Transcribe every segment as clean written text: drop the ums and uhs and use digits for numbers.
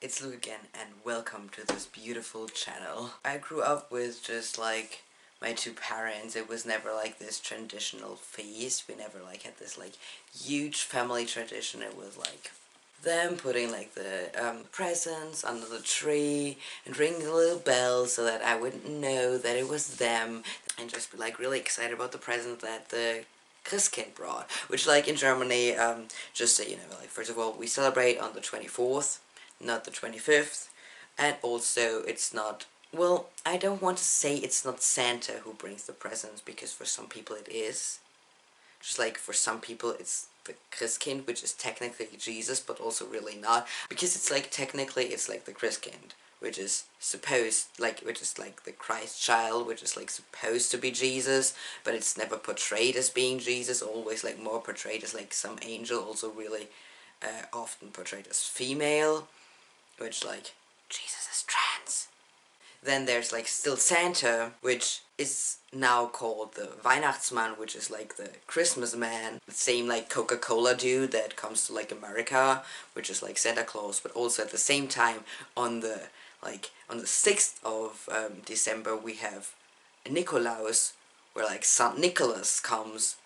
it's Luke again, and welcome to this beautiful channel. I grew up with just like my two parents. It was never like this traditional feast. We never like had this like huge family tradition. It was like them putting like the presents under the tree and ringing the little bells so that I wouldn't know that it was them, and just be like really excited about the present that the Christkind brought, which like in Germany, just so you know, like first of all, we celebrate on the 24th, not the 25th, and also it's not, well, I don't want to say it's not Santa who brings the presents, because for some people it is. Just like for some people it's the Christkind, which is technically Jesus, but also really not, because it's like technically it's like the Christkind, which is supposed, like, which is like the Christ child, which is like supposed to be Jesus, but it's never portrayed as being Jesus, always like more portrayed as like some angel, also really often portrayed as female, which like, Jesus is trans. Then there's like still Santa, which is now called the Weihnachtsmann, which is like the Christmas man. The same like Coca-Cola dude that comes to like America, which is like Santa Claus, but also at the same time on the 6th of December we have Nikolaus, where like Saint Nicholas comes,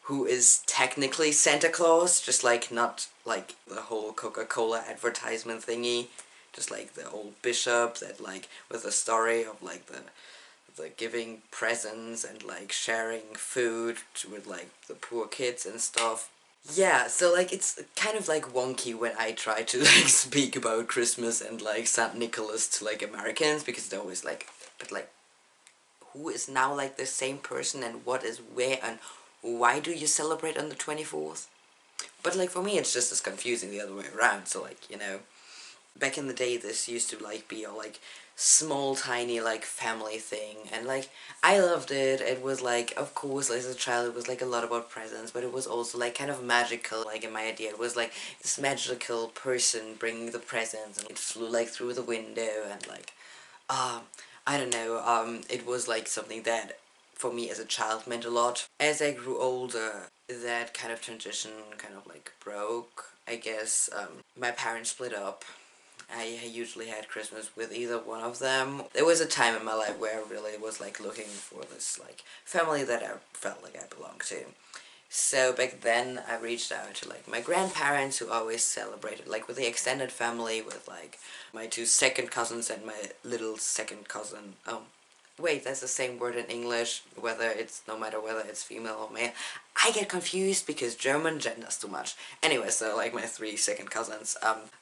who is technically Santa Claus, just like not like the whole Coca-Cola advertisement thingy, just like the old bishop that like with the story of like the giving presents and like sharing food with like the poor kids and stuff. Yeah, so like it's kind of like wonky when I try to like speak about Christmas and like Saint Nicholas to like Americans, because they're always like, but like, who is now like the same person and what is where and why do you celebrate on the 24th? But like for me it's just as confusing the other way around. So like, you know, back in the day this used to like be a like small tiny like family thing, and like I loved it. It was like, of course, as a child it was like a lot about presents, but it was also like kind of magical. Like in my idea it was like this magical person bringing the presents, and it flew like through the window, and like I don't know, it was like something that for me as a child meant a lot. As I grew older, that kind of transition kind of like broke, I guess. My parents split up. I usually had Christmas with either one of them. There was a time in my life where I really was like looking for this like family that I felt like I belonged to. So back then I reached out to like my grandparents, who always celebrated like with the extended family, with like my two second cousins and my little second cousin. Wait, that's the same word in English, whether it's, no matter whether it's female or male. I get confused because German genders too much. Anyway, so like my three second cousins,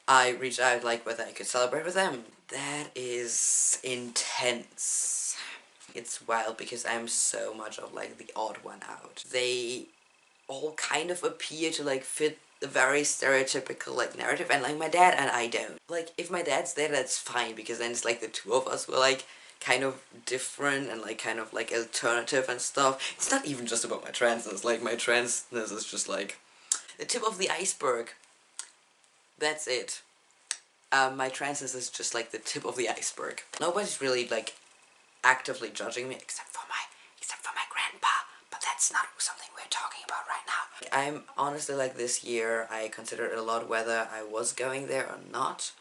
I reached out like whether I could celebrate with them. That is intense. It's wild because I'm so much of like the odd one out. They all kind of appear to like fit the very stereotypical like narrative, and like my dad and I don't. Like if my dad's there, that's fine, because then it's like the two of us were like kind of different and like kind of like alternative and stuff. It's not even just about my transness. Like my transness is just like the tip of the iceberg. That's it. My transness is just like the tip of the iceberg. Nobody's really like actively judging me except for my grandpa, but that's not something we're talking about right now. I'm honestly like, this year I considered a lot whether I was going there or not.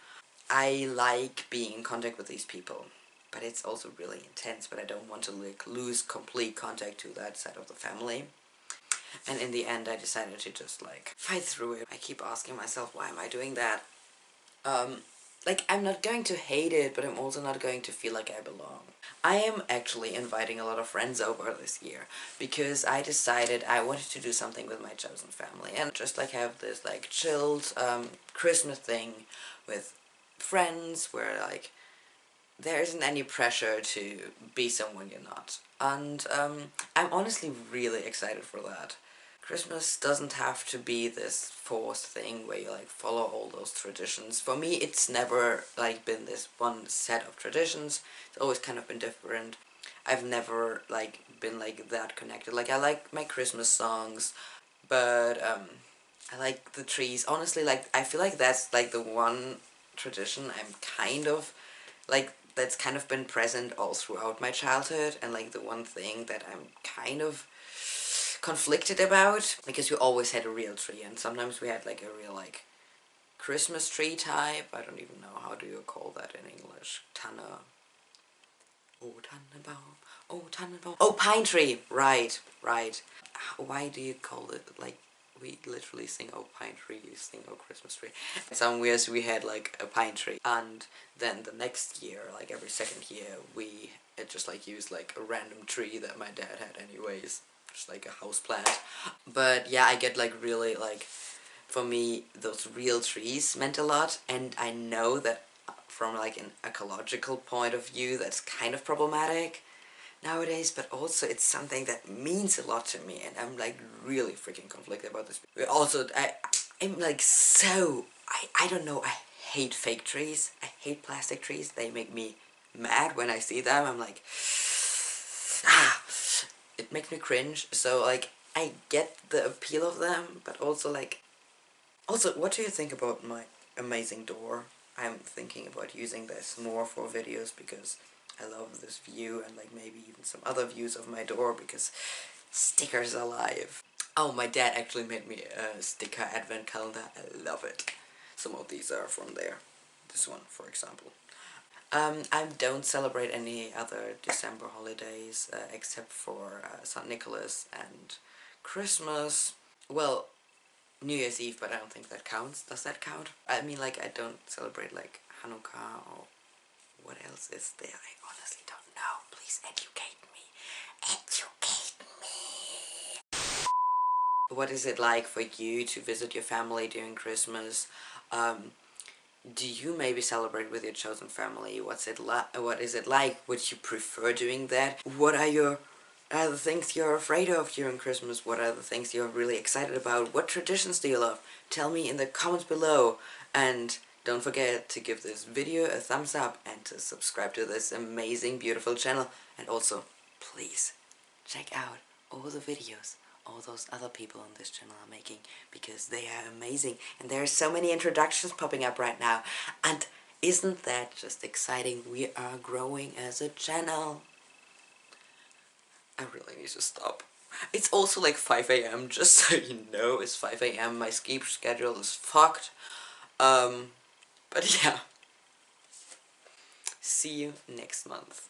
I like being in contact with these people, but it's also really intense, but I don't want to like lose complete contact to that side of the family. And in the end I decided to just like fight through it. I keep asking myself, why am I doing that? Like, I'm not going to hate it, but I'm also not going to feel like I belong. I am actually inviting a lot of friends over this year, because I decided I wanted to do something with my chosen family, and just like have this like chilled Christmas thing with friends, where like there isn't any pressure to be someone you're not. And I'm honestly really excited for that. Christmas doesn't have to be this forced thing where you like follow all those traditions. For me it's never like been this one set of traditions. It's always kind of been different. I've never like been like that connected. Like I like my Christmas songs, but I like the trees. Honestly, like I feel like that's like the one tradition I'm kind of like, that's kind of been present all throughout my childhood, and like the one thing that I'm kind of conflicted about, because we always had a real tree, and sometimes we had like a real like Christmas tree type. I don't even know how do you call that in English. Tanne. Oh, Tannenbaum. Oh, Tannenbaum. Oh, pine tree. Right, right. Why do you call it like? We literally sing "Oh Pine Tree," you sing "Oh Christmas Tree." Some years we had like a pine tree, and then the next year, like every second year, we just like used like a random tree that my dad had anyways, just like a house plant. But yeah, I get like really like, for me, those real trees meant a lot, and I know that from like an ecological point of view, that's kind of problematic nowadays, but also it's something that means a lot to me, and I'm like really freaking conflicted about this. Also, I'm like so, I don't know, I hate fake trees, I hate plastic trees, they make me mad when I see them. I'm like, ah, it makes me cringe, so like, I get the appeal of them, but also like, also, what do you think about my amazing door? I'm thinking about using this more for videos because I love this view, and like maybe even some other views of my door because stickers are alive. Oh, my dad actually made me a sticker advent calendar. I love it. Some of these are from there. This one, for example. I don't celebrate any other December holidays except for St. Nicholas and Christmas. Well, New Year's Eve, but I don't think that counts. Does that count? I mean, like, I don't celebrate, like, Hanukkah or what else is there? I honestly don't know. Please educate me. Educate me. What is it like for you to visit your family during Christmas? Do you maybe celebrate with your chosen family? What is it like? Would you prefer doing that? What are the things you're afraid of during Christmas? What are the things you're really excited about? What traditions do you love? Tell me in the comments below. And don't forget to give this video a thumbs up and to subscribe to this amazing, beautiful channel. And also, please, check out all the videos all those other people on this channel are making, because they are amazing, and there are so many introductions popping up right now, and isn't that just exciting? We are growing as a channel. I really need to stop. It's also like 5 AM, just so you know, it's 5 AM, my sleep schedule is fucked. But yeah. See you next month.